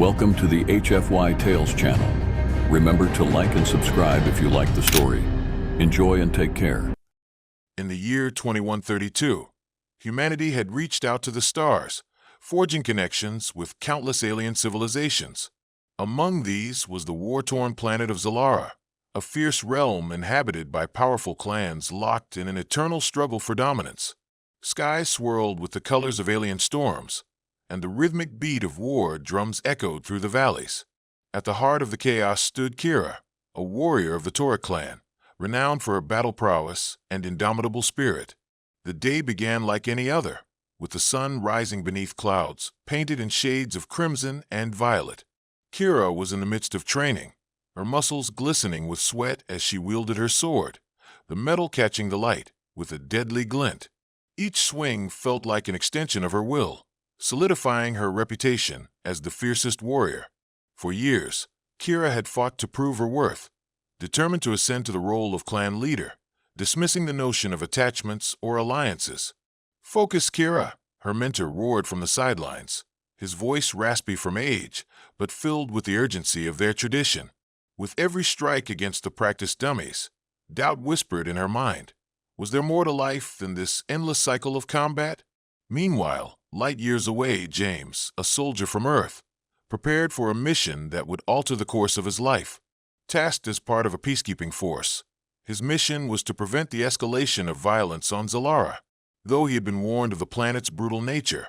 Welcome to the HFY Tales channel. Remember to like and subscribe if you like the story. Enjoy and take care. In the year 2132, humanity had reached out to the stars, forging connections with countless alien civilizations. Among these was the war-torn planet of Zalara, a fierce realm inhabited by powerful clans locked in an eternal struggle for dominance. Skies swirled with the colors of alien storms, and the rhythmic beat of war drums echoed through the valleys. At the heart of the chaos stood Kira, a warrior of the Toric clan, renowned for her battle prowess and indomitable spirit. The day began like any other, with the sun rising beneath clouds, painted in shades of crimson and violet. Kira was in the midst of training, her muscles glistening with sweat as she wielded her sword, the metal catching the light with a deadly glint. Each swing felt like an extension of her will, solidifying her reputation as the fiercest warrior. For years, Kira had fought to prove her worth, determined to ascend to the role of clan leader, dismissing the notion of attachments or alliances. "Focus, Kira," her mentor roared from the sidelines, his voice raspy from age, but filled with the urgency of their tradition. With every strike against the practiced dummies, doubt whispered in her mind. Was there more to life than this endless cycle of combat? Meanwhile, light years away, James, a soldier from Earth, prepared for a mission that would alter the course of his life. Tasked as part of a peacekeeping force, his mission was to prevent the escalation of violence on Zalara. Though he had been warned of the planet's brutal nature,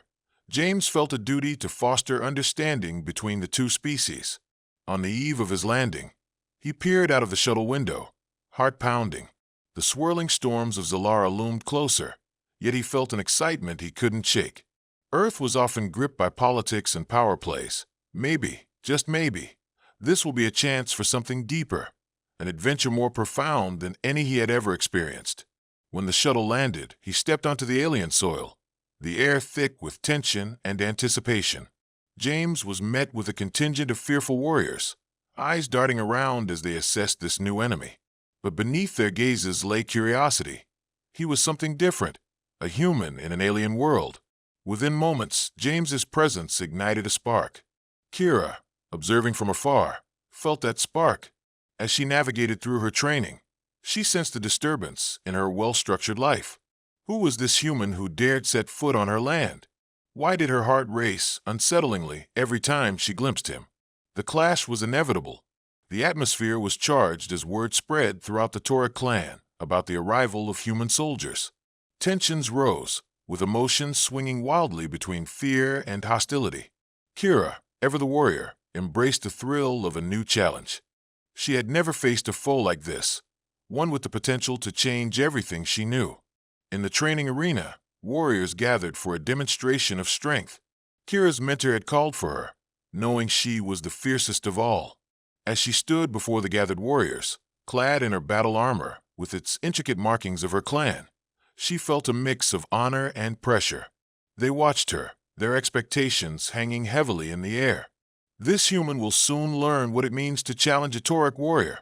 James felt a duty to foster understanding between the two species. On the eve of his landing, he peered out of the shuttle window, heart pounding. The swirling storms of Zalara loomed closer, yet he felt an excitement he couldn't shake. Earth was often gripped by politics and power plays. Maybe, just maybe, this will be a chance for something deeper, an adventure more profound than any he had ever experienced. When the shuttle landed, he stepped onto the alien soil, the air thick with tension and anticipation. James was met with a contingent of fearful warriors, eyes darting around as they assessed this new enemy. But beneath their gazes lay curiosity. He was something different, a human in an alien world. Within moments, James's presence ignited a spark. Kira, observing from afar, felt that spark. As she navigated through her training, she sensed a disturbance in her well-structured life. Who was this human who dared set foot on her land? Why did her heart race unsettlingly every time she glimpsed him? The clash was inevitable. The atmosphere was charged as word spread throughout the Toric clan about the arrival of human soldiers. Tensions rose, with emotions swinging wildly between fear and hostility. Kira, ever the warrior, embraced the thrill of a new challenge. She had never faced a foe like this, one with the potential to change everything she knew. In the training arena, warriors gathered for a demonstration of strength. Kira's mentor had called for her, knowing she was the fiercest of all. As she stood before the gathered warriors, clad in her battle armor with its intricate markings of her clan, she felt a mix of honor and pressure. They watched her, their expectations hanging heavily in the air. "This human will soon learn what it means to challenge a Toric warrior,"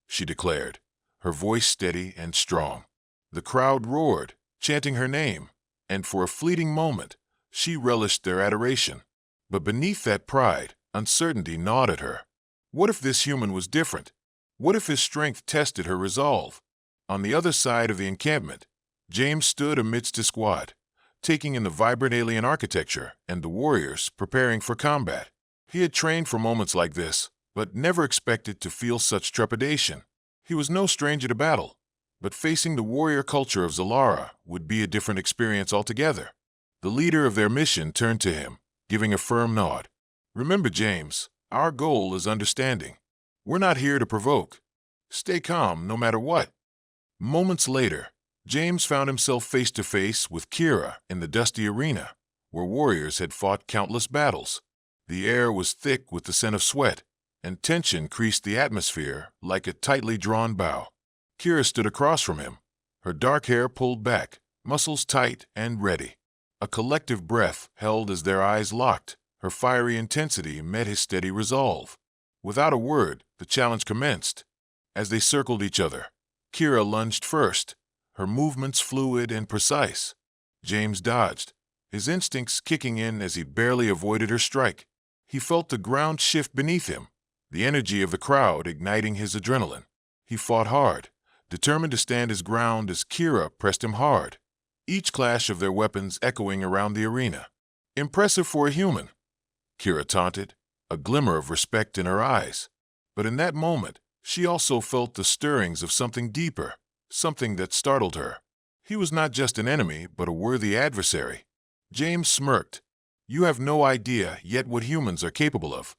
she declared, her voice steady and strong. The crowd roared, chanting her name, and for a fleeting moment, she relished their adoration. But beneath that pride, uncertainty gnawed at her. What if this human was different? What if his strength tested her resolve? On the other side of the encampment, James stood amidst his squad, taking in the vibrant alien architecture and the warriors preparing for combat. He had trained for moments like this, but never expected to feel such trepidation. He was no stranger to battle, but facing the warrior culture of Zalara would be a different experience altogether. The leader of their mission turned to him, giving a firm nod. "Remember, James, our goal is understanding. We're not here to provoke. Stay calm no matter what." Moments later, James found himself face to face with Kira in the dusty arena, where warriors had fought countless battles. The air was thick with the scent of sweat, and tension creased the atmosphere like a tightly drawn bow. Kira stood across from him, her dark hair pulled back, muscles tight and ready. A collective breath held as their eyes locked. Her fiery intensity met his steady resolve. Without a word, the challenge commenced. As they circled each other, Kira lunged first, her movements fluid and precise. James dodged, his instincts kicking in as he barely avoided her strike. He felt the ground shift beneath him, the energy of the crowd igniting his adrenaline. He fought hard, determined to stand his ground as Kira pressed him hard, each clash of their weapons echoing around the arena. "Impressive for a human," Kira taunted, a glimmer of respect in her eyes. But in that moment, she also felt the stirrings of something deeper, something that startled her. He was not just an enemy, but a worthy adversary. James smirked. "You have no idea yet what humans are capable of."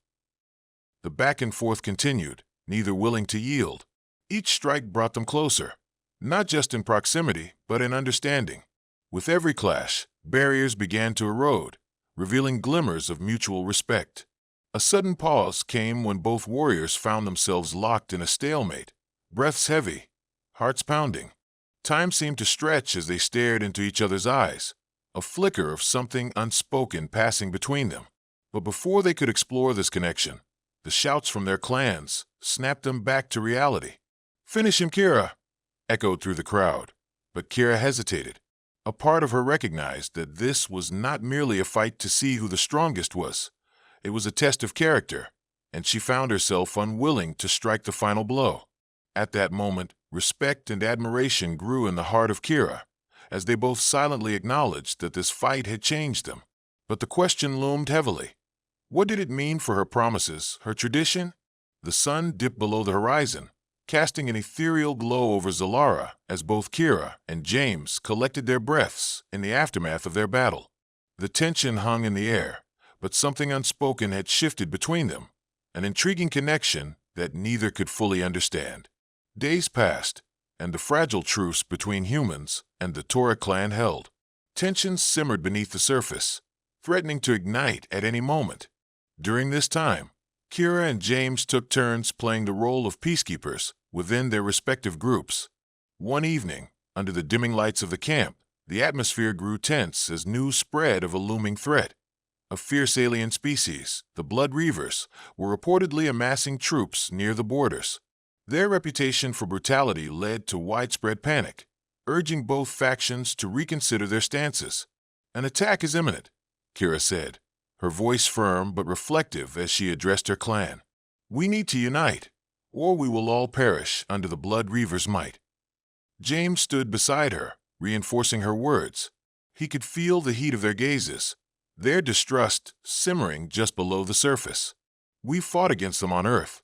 The back and forth continued, neither willing to yield. Each strike brought them closer, not just in proximity, but in understanding. With every clash, barriers began to erode, revealing glimmers of mutual respect. A sudden pause came when both warriors found themselves locked in a stalemate, breaths heavy, hearts pounding. Time seemed to stretch as they stared into each other's eyes, a flicker of something unspoken passing between them. But before they could explore this connection, the shouts from their clans snapped them back to reality. "Finish him, Kira!" echoed through the crowd. But Kira hesitated. A part of her recognized that this was not merely a fight to see who the strongest was. It was a test of character, and she found herself unwilling to strike the final blow. At that moment, respect and admiration grew in the heart of Kira, as they both silently acknowledged that this fight had changed them. But the question loomed heavily. What did it mean for her promises, her tradition? The sun dipped below the horizon, casting an ethereal glow over Zalara as both Kira and James collected their breaths in the aftermath of their battle. The tension hung in the air, but something unspoken had shifted between them, an intriguing connection that neither could fully understand. Days passed, and the fragile truce between humans and the Tora clan held. Tensions simmered beneath the surface, threatening to ignite at any moment. During this time, Kira and James took turns playing the role of peacekeepers within their respective groups. One evening, under the dimming lights of the camp, the atmosphere grew tense as news spread of a looming threat. A fierce alien species, the Blood Reavers, were reportedly amassing troops near the borders. Their reputation for brutality led to widespread panic, urging both factions to reconsider their stances. "An attack is imminent," Kira said, her voice firm but reflective as she addressed her clan. "We need to unite, or we will all perish under the Blood Reavers' might." James stood beside her, reinforcing her words. He could feel the heat of their gazes, their distrust simmering just below the surface. "We fought against them on Earth.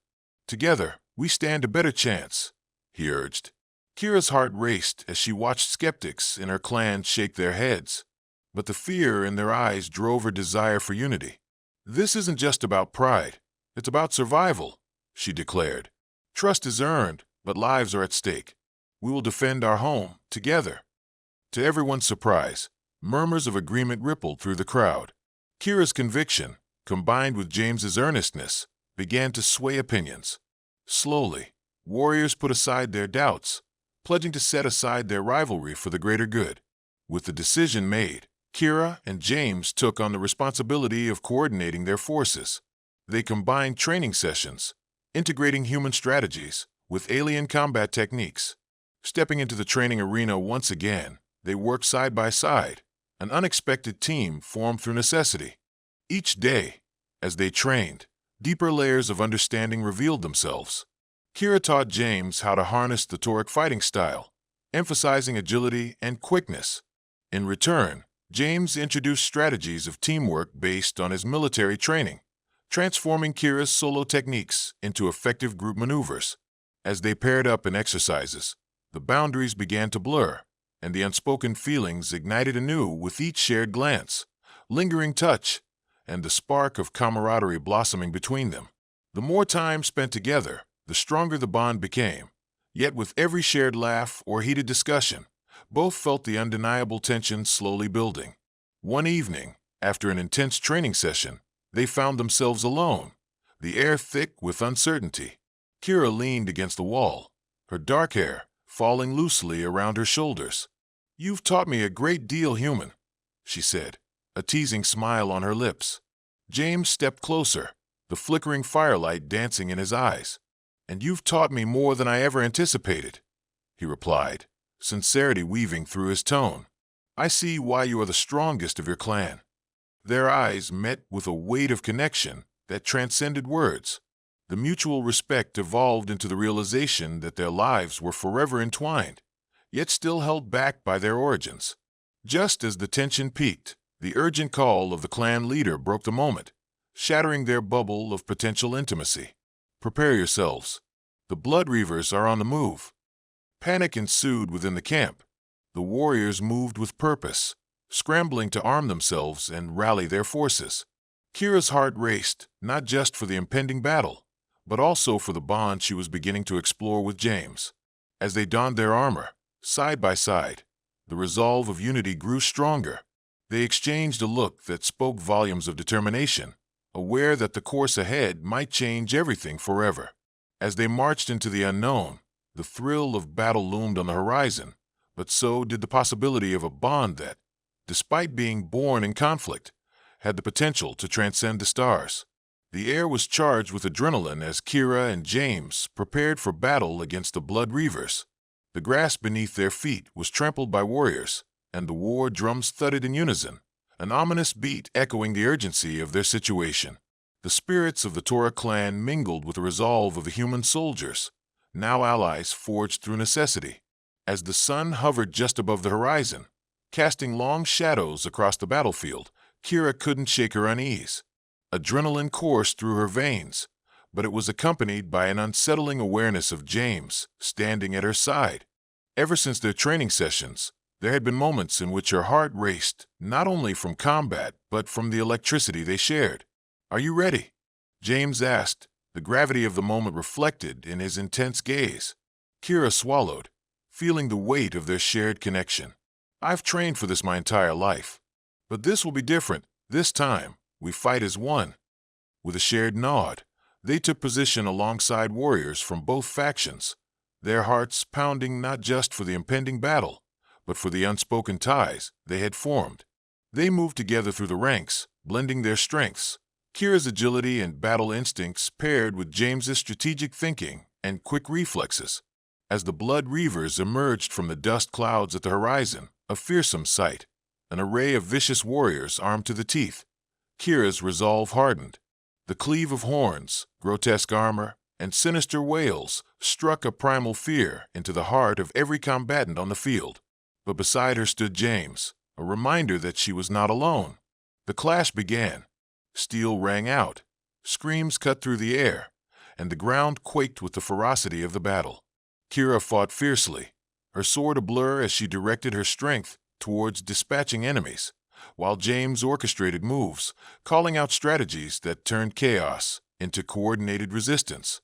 Together, we stand a better chance," he urged. Kira's heart raced as she watched skeptics in her clan shake their heads, but the fear in their eyes drove her desire for unity. "This isn't just about pride, it's about survival," she declared. "Trust is earned, but lives are at stake. We will defend our home together." To everyone's surprise, murmurs of agreement rippled through the crowd. Kira's conviction, combined with James's earnestness, began to sway opinions. Slowly, warriors put aside their doubts, pledging to set aside their rivalry for the greater good. With the decision made, Kira and James took on the responsibility of coordinating their forces. They combined training sessions, integrating human strategies with alien combat techniques. Stepping into the training arena once again, they worked side by side, an unexpected team formed through necessity. Each day, as they trained, deeper layers of understanding revealed themselves. Kira taught James how to harness the Toric fighting style, emphasizing agility and quickness. In return, James introduced strategies of teamwork based on his military training, transforming Kira's solo techniques into effective group maneuvers. As they paired up in exercises, the boundaries began to blur, and the unspoken feelings ignited anew with each shared glance, lingering touch, and the spark of camaraderie blossoming between them. The more time spent together, the stronger the bond became. Yet with every shared laugh or heated discussion, both felt the undeniable tension slowly building. One evening, after an intense training session, they found themselves alone, the air thick with uncertainty. Kira leaned against the wall, her dark hair falling loosely around her shoulders. "You've taught me a great deal, human," she said, a teasing smile on her lips. James stepped closer, the flickering firelight dancing in his eyes. "And you've taught me more than I ever anticipated," he replied, sincerity weaving through his tone. "I see why you are the strongest of your clan." Their eyes met with a weight of connection that transcended words. The mutual respect evolved into the realization that their lives were forever entwined, yet still held back by their origins. Just as the tension peaked, the urgent call of the clan leader broke the moment, shattering their bubble of potential intimacy. Prepare yourselves. The Blood Reavers are on the move. Panic ensued within the camp. The warriors moved with purpose, scrambling to arm themselves and rally their forces. Kira's heart raced, not just for the impending battle, but also for the bond she was beginning to explore with James. As they donned their armor, side by side, the resolve of unity grew stronger. They exchanged a look that spoke volumes of determination, aware that the course ahead might change everything forever. As they marched into the unknown, the thrill of battle loomed on the horizon, but so did the possibility of a bond that, despite being born in conflict, had the potential to transcend the stars. The air was charged with adrenaline as Kira and James prepared for battle against the Blood Reavers. The grass beneath their feet was trampled by warriors, and the war drums thudded in unison, an ominous beat echoing the urgency of their situation. The spirits of the Tora clan mingled with the resolve of the human soldiers, now allies forged through necessity. As the sun hovered just above the horizon, casting long shadows across the battlefield, Kira couldn't shake her unease. Adrenaline coursed through her veins, but it was accompanied by an unsettling awareness of James standing at her side. Ever since their training sessions, there had been moments in which her heart raced, not only from combat, but from the electricity they shared. "Are you ready?" James asked, the gravity of the moment reflected in his intense gaze. Kira swallowed, feeling the weight of their shared connection. "I've trained for this my entire life, but this will be different. This time, we fight as one." With a shared nod, they took position alongside warriors from both factions, their hearts pounding not just for the impending battle, but for the unspoken ties they had formed. They moved together through the ranks, blending their strengths. Kira's agility and battle instincts paired with James's strategic thinking and quick reflexes. As the Blood Reavers emerged from the dust clouds at the horizon, a fearsome sight, an array of vicious warriors armed to the teeth. Kira's resolve hardened. The cleave of horns, grotesque armor, and sinister wails struck a primal fear into the heart of every combatant on the field. But beside her stood James, a reminder that she was not alone. The clash began. Steel rang out, screams cut through the air, and the ground quaked with the ferocity of the battle. Kira fought fiercely, her sword ablur as she directed her strength towards dispatching enemies, while James orchestrated moves, calling out strategies that turned chaos into coordinated resistance.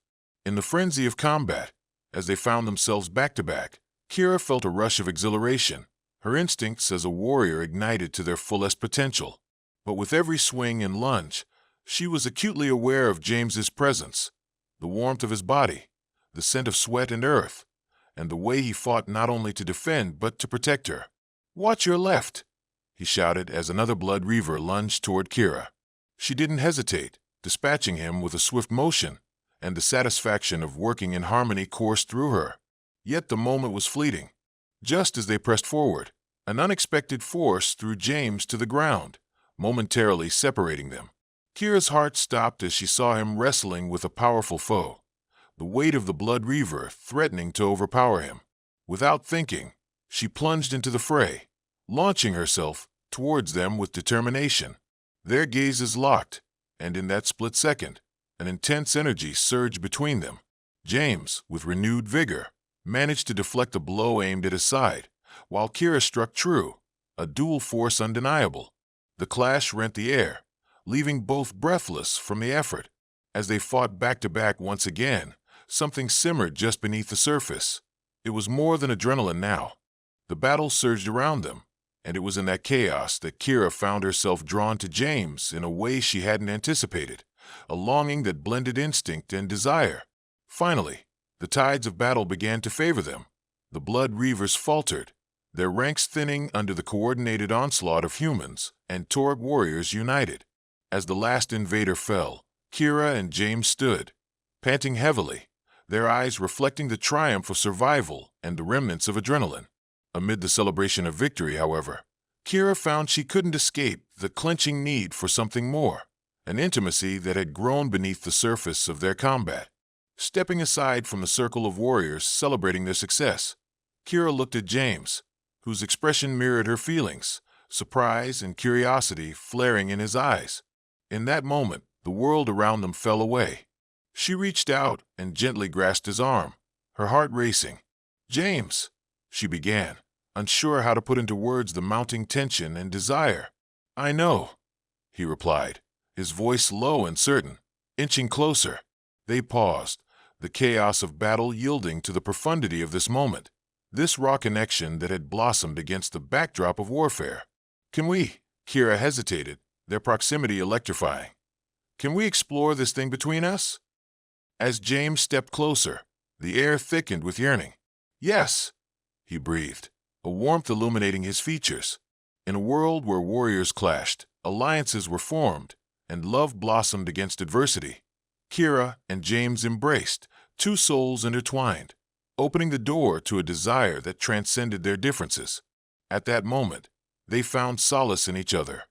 In the frenzy of combat, as they found themselves back-to-back, Kira felt a rush of exhilaration, her instincts as a warrior ignited to their fullest potential. But with every swing and lunge, she was acutely aware of James's presence, the warmth of his body, the scent of sweat and earth, and the way he fought not only to defend but to protect her. "Watch your left," he shouted as another Blood Reaver lunged toward Kira. She didn't hesitate, dispatching him with a swift motion, and the satisfaction of working in harmony coursed through her. Yet the moment was fleeting. Just as they pressed forward, an unexpected force threw James to the ground, momentarily separating them. Kira's heart stopped as she saw him wrestling with a powerful foe, the weight of the Blood Reaver threatening to overpower him. Without thinking, she plunged into the fray, launching herself towards them with determination. Their gazes locked, and in that split second, an intense energy surged between them. James, with renewed vigor, managed to deflect a blow aimed at his side, while Kira struck true, a dual force undeniable. The clash rent the air, leaving both breathless from the effort. As they fought back-to-back once again, something simmered just beneath the surface. It was more than adrenaline now. The battle surged around them, and it was in that chaos that Kira found herself drawn to James in a way she hadn't anticipated, a longing that blended instinct and desire. Finally, the tides of battle began to favor them. The Blood Reavers faltered, their ranks thinning under the coordinated onslaught of humans and Torg warriors united. As the last invader fell, Kira and James stood, panting heavily, their eyes reflecting the triumph of survival and the remnants of adrenaline. Amid the celebration of victory, however, Kira found she couldn't escape the clenching need for something more. an intimacy that had grown beneath the surface of their combat. Stepping aside from the circle of warriors celebrating their success, Kira looked at James, whose expression mirrored her feelings, surprise and curiosity flaring in his eyes. In that moment, the world around them fell away. She reached out and gently grasped his arm, her heart racing. "James," she began, unsure how to put into words the mounting tension and desire. "I know," he replied, his voice low and certain, inching closer. They paused, the chaos of battle yielding to the profundity of this moment, this raw connection that had blossomed against the backdrop of warfare. "Can we?" Kira hesitated, their proximity electrifying. "Can we explore this thing between us?" As James stepped closer, the air thickened with yearning. "Yes," he breathed, a warmth illuminating his features. In a world where warriors clashed, alliances were formed, and love blossomed against adversity, Kira and James embraced, two souls intertwined, opening the door to a desire that transcended their differences. At that moment, they found solace in each other,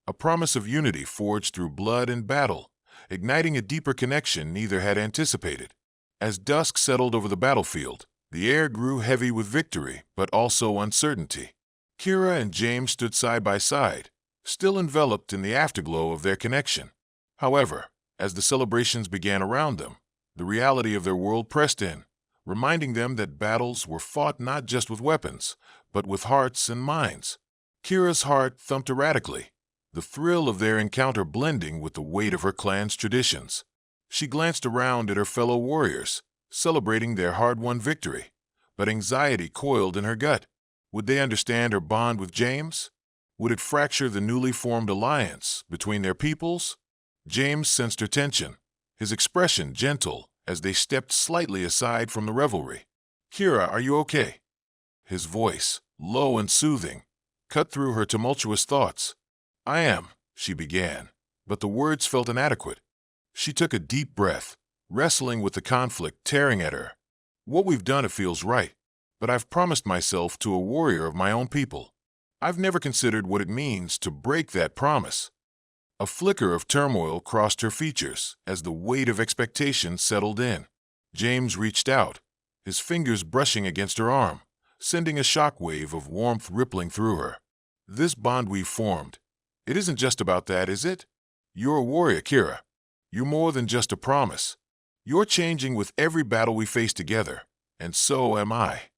a promise of unity forged through blood and battle, igniting a deeper connection neither had anticipated. As dusk settled over the battlefield, the air grew heavy with victory, but also uncertainty. Kira and James stood side by side, still enveloped in the afterglow of their connection. However, as the celebrations began around them, the reality of their world pressed in, reminding them that battles were fought not just with weapons, but with hearts and minds. Kira's heart thumped erratically, the thrill of their encounter blending with the weight of her clan's traditions. She glanced around at her fellow warriors, celebrating their hard-won victory, but anxiety coiled in her gut. Would they understand her bond with James? Would it fracture the newly formed alliance between their peoples? James sensed her tension, his expression gentle as they stepped slightly aside from the revelry. "Kira, are you okay?" His voice, low and soothing, cut through her tumultuous thoughts. "I am," she began, but the words felt inadequate. She took a deep breath, wrestling with the conflict tearing at her. "What we've done, it feels right, but I've promised myself to a warrior of my own people. I've never considered what it means to break that promise." A flicker of turmoil crossed her features as the weight of expectation settled in. James reached out, his fingers brushing against her arm, sending a shockwave of warmth rippling through her. "This bond we've formed, it isn't just about that, is it? You're a warrior, Kira. You're more than just a promise. You're changing with every battle we face together, and so am I."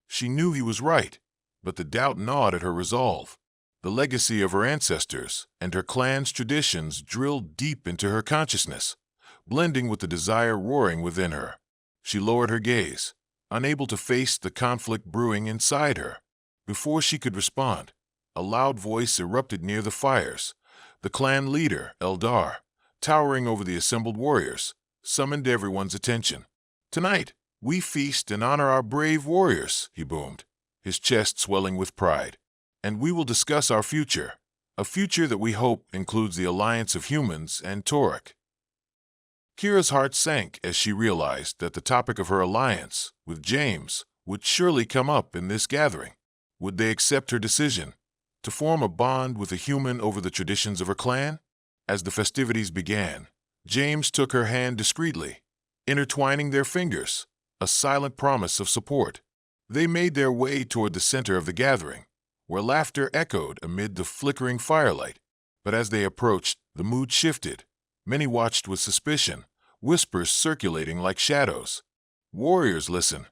She knew he was right, but the doubt gnawed at her resolve. The legacy of her ancestors and her clan's traditions drilled deep into her consciousness, blending with the desire roaring within her. She lowered her gaze, unable to face the conflict brewing inside her. Before she could respond, a loud voice erupted near the fires. The clan leader, Eldar, towering over the assembled warriors, summoned everyone's attention. "Tonight, we feast and honor our brave warriors," he boomed, his chest swelling with pride. "And we will discuss our future, a future that we hope includes the alliance of humans and Toruk." Kira's heart sank as she realized that the topic of her alliance with James would surely come up in this gathering. Would they accept her decision to form a bond with a human over the traditions of her clan? As the festivities began, James took her hand discreetly, intertwining their fingers, a silent promise of support. They made their way toward the center of the gathering, where laughter echoed amid the flickering firelight. But as they approached, the mood shifted. Many watched with suspicion, whispers circulating like shadows. "Warriors, listen."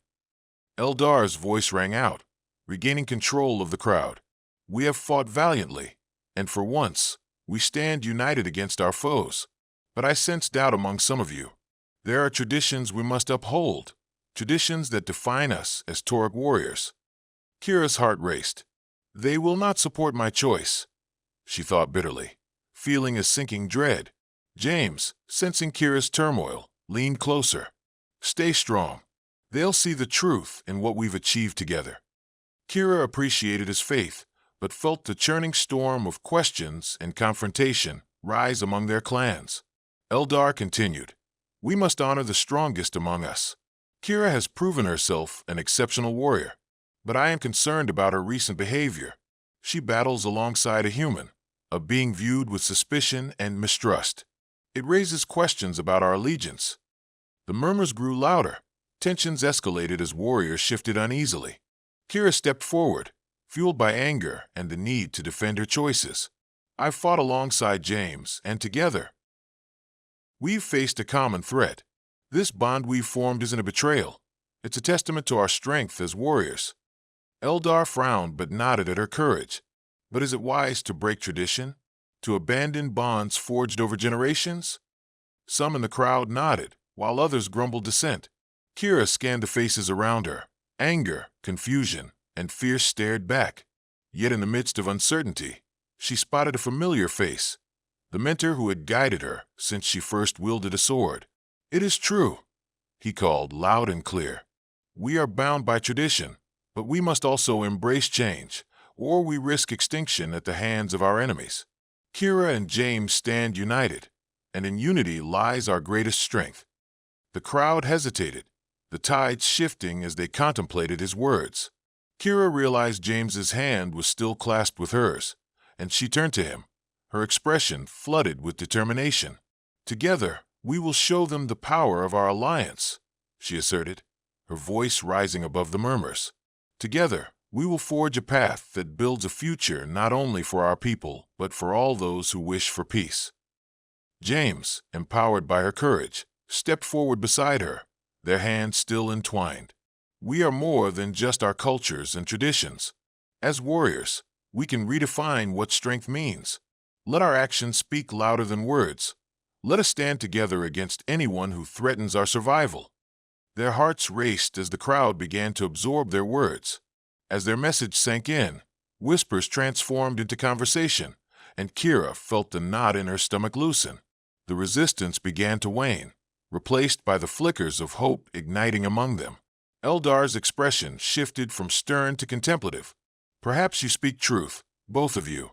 Eldar's voice rang out, regaining control of the crowd. "We have fought valiantly, and for once, we stand united against our foes. But I sense doubt among some of you. There are traditions we must uphold, traditions that define us as Toruk warriors." Kira's heart raced. "They will not support my choice," she thought bitterly, feeling a sinking dread. James, sensing Kira's turmoil, leaned closer. "Stay strong. They'll see the truth in what we've achieved together." Kira appreciated his faith, but felt the churning storm of questions and confrontation rise among their clans. Eldar continued, "We must honor the strongest among us. Kira has proven herself an exceptional warrior, but I am concerned about her recent behavior. She battles alongside a human, of being viewed with suspicion and mistrust. It raises questions about our allegiance. The murmurs grew louder. Tensions escalated as warriors shifted uneasily. Kira stepped forward, fueled by anger and the need to defend her choices. I fought alongside James, and together, we've faced a common threat. This bond we've formed isn't a betrayal. It's a testament to our strength as warriors. Eldar frowned but nodded at her courage. But is it wise to break tradition? To abandon bonds forged over generations? Some in the crowd nodded, while others grumbled dissent. Kira scanned the faces around her. Anger, confusion, and fear stared back. Yet in the midst of uncertainty, she spotted a familiar face, the mentor who had guided her since she first wielded a sword. "It is true," he called loud and clear. "We are bound by tradition, but we must also embrace change, or we risk extinction at the hands of our enemies." Kira and James stand united, and in unity lies our greatest strength. The crowd hesitated, the tides shifting as they contemplated his words. Kira realized James's hand was still clasped with hers, and she turned to him, her expression flooded with determination. "Together, we will show them the power of our alliance," she asserted, her voice rising above the murmurs. "Together, we will forge a path that builds a future not only for our people, but for all those who wish for peace." James, empowered by her courage, stepped forward beside her, their hands still entwined. "We are more than just our cultures and traditions. As warriors, we can redefine what strength means. Let our actions speak louder than words. Let us stand together against anyone who threatens our survival." Their hearts raced as the crowd began to absorb their words. As their message sank in, whispers transformed into conversation, and Kira felt the knot in her stomach loosen. The resistance began to wane, replaced by the flickers of hope igniting among them. Eldar's expression shifted from stern to contemplative. "Perhaps you speak truth, both of you.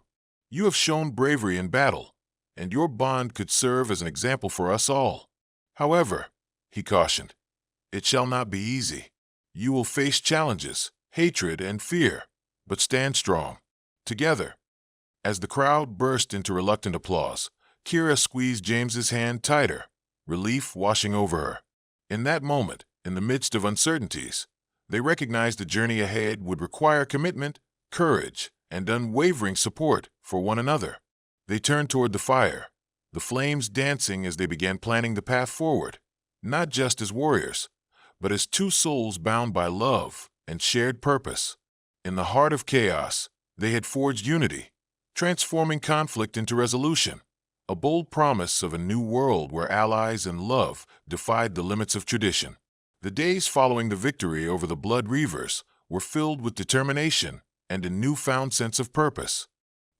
You have shown bravery in battle, and your bond could serve as an example for us all. However," he cautioned, "it shall not be easy. You will face challenges, hatred, and fear, but stand strong. Together." As the crowd burst into reluctant applause, Kira squeezed James's hand tighter, relief washing over her. In that moment, in the midst of uncertainties, they recognized the journey ahead would require commitment, courage, and unwavering support for one another. They turned toward the fire, the flames dancing as they began planning the path forward, not just as warriors, but as two souls bound by love and shared purpose. In the heart of chaos, they had forged unity, transforming conflict into resolution, a bold promise of a new world where allies and love defied the limits of tradition. The days following the victory over the Blood Reavers were filled with determination and a newfound sense of purpose.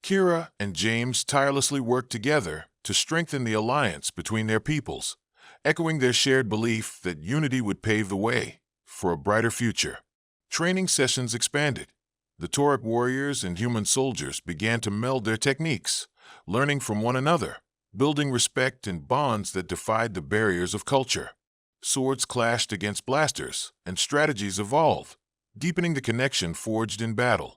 Kira and James tirelessly worked together to strengthen the alliance between their peoples, echoing their shared belief that unity would pave the way for a brighter future. Training sessions expanded. The Tauric warriors and human soldiers began to meld their techniques, learning from one another, building respect and bonds that defied the barriers of culture. Swords clashed against blasters, and strategies evolved, deepening the connection forged in battle.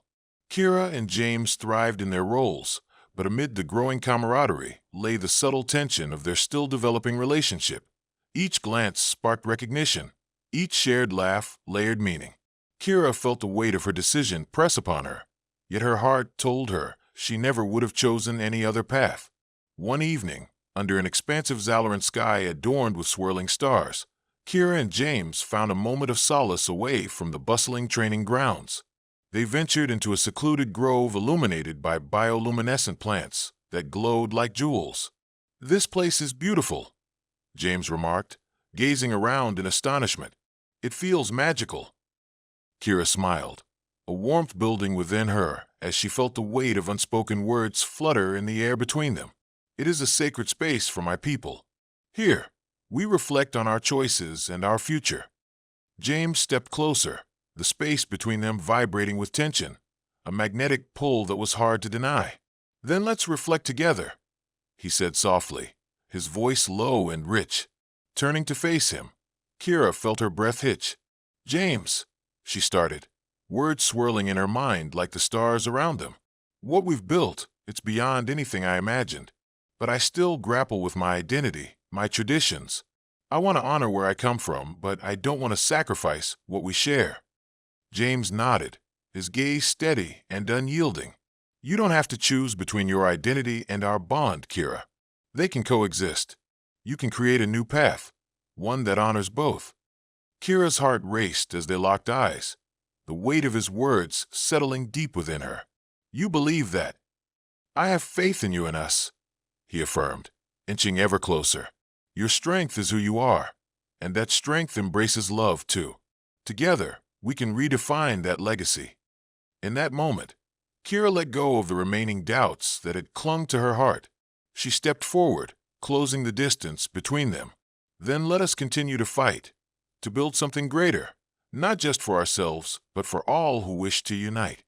Kira and James thrived in their roles, but amid the growing camaraderie lay the subtle tension of their still developing relationship. Each glance sparked recognition, each shared laugh layered meaning. Kira felt the weight of her decision press upon her, yet her heart told her she never would have chosen any other path. One evening, under an expansive Zalaran sky adorned with swirling stars, Kira and James found a moment of solace away from the bustling training grounds. They ventured into a secluded grove illuminated by bioluminescent plants that glowed like jewels. "This place is beautiful," James remarked, gazing around in astonishment. "It feels magical." Kira smiled, a warmth building within her as she felt the weight of unspoken words flutter in the air between them. "It is a sacred space for my people. Here, we reflect on our choices and our future." James stepped closer, the space between them vibrating with tension, a magnetic pull that was hard to deny. "Then let's reflect together," he said softly, his voice low and rich. Turning to face him, Kira felt her breath hitch. "James," she started, words swirling in her mind like the stars around them. "What we've built, It's beyond anything I imagined. But I still grapple with my identity, my traditions. I want to honor where I come from, but I don't want to sacrifice what we share." James nodded, his gaze steady and unyielding. "You don't have to choose between your identity and our bond, Kira. They can coexist. You can create a new path, one that honors both." Kira's heart raced as they locked eyes, the weight of his words settling deep within her. "You believe that?" "I have faith in you and us," he affirmed, inching ever closer. "Your strength is who you are, and that strength embraces love, too. Together, we can redefine that legacy." In that moment, Kira let go of the remaining doubts that had clung to her heart. She stepped forward, closing the distance between them. "Then let us continue to fight, to build something greater, not just for ourselves, but for all who wish to unite."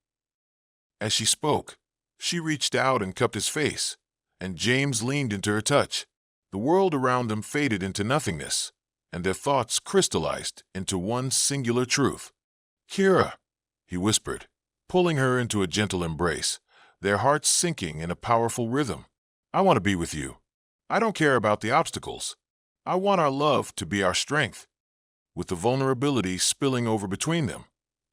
As she spoke, she reached out and cupped his face, and James leaned into her touch. The world around them faded into nothingness, and their thoughts crystallized into one singular truth. "Kira," he whispered, pulling her into a gentle embrace, their hearts sinking in a powerful rhythm. "I want to be with you. I don't care about the obstacles. I want our love to be our strength." With the vulnerability spilling over between them,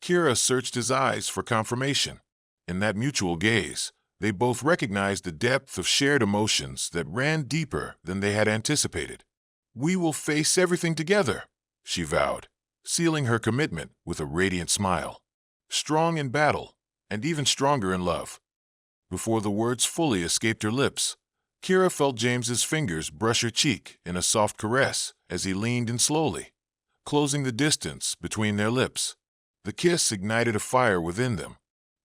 Kira searched his eyes for confirmation. In that mutual gaze, they both recognized the depth of shared emotions that ran deeper than they had anticipated. "We will face everything together," she vowed, sealing her commitment with a radiant smile. "Strong in battle, and even stronger in love." Before the words fully escaped her lips, Kira felt James's fingers brush her cheek in a soft caress as he leaned in slowly, closing the distance between their lips. The kiss ignited a fire within them.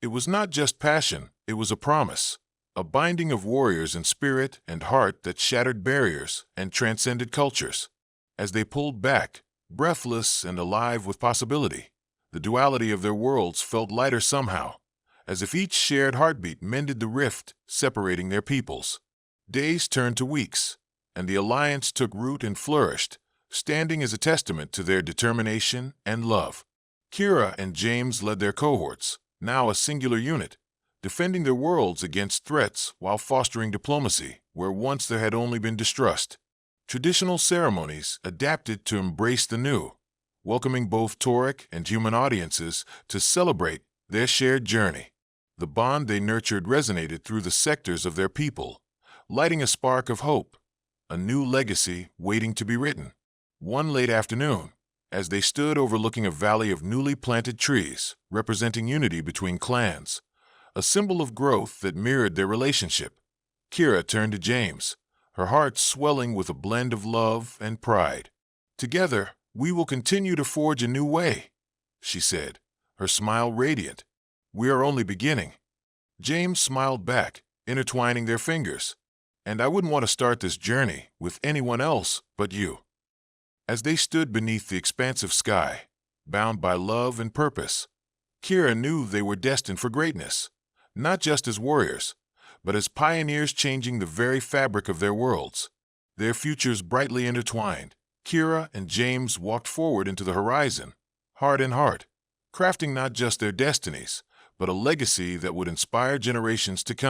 It was not just passion, it was a promise, a binding of warriors in spirit and heart that shattered barriers and transcended cultures. As they pulled back, breathless and alive with possibility, the duality of their worlds felt lighter somehow, as if each shared heartbeat mended the rift separating their peoples. Days turned to weeks, and the alliance took root and flourished, standing as a testament to their determination and love. Kira and James led their cohorts, now a singular unit, defending their worlds against threats while fostering diplomacy where once there had only been distrust. Traditional ceremonies adapted to embrace the new, welcoming both Tauric and human audiences to celebrate their shared journey. The bond they nurtured resonated through the sectors of their people, lighting a spark of hope, a new legacy waiting to be written. One late afternoon, as they stood overlooking a valley of newly planted trees, representing unity between clans, a symbol of growth that mirrored their relationship, Kira turned to James, her heart swelling with a blend of love and pride. "Together, we will continue to forge a new way," she said, her smile radiant. "We are only beginning." James smiled back, intertwining their fingers. "And I wouldn't want to start this journey with anyone else but you." As they stood beneath the expansive sky, bound by love and purpose, Kira knew they were destined for greatness, not just as warriors, but as pioneers changing the very fabric of their worlds. Their futures brightly intertwined, Kira and James walked forward into the horizon, heart in heart, crafting not just their destinies, but a legacy that would inspire generations to come.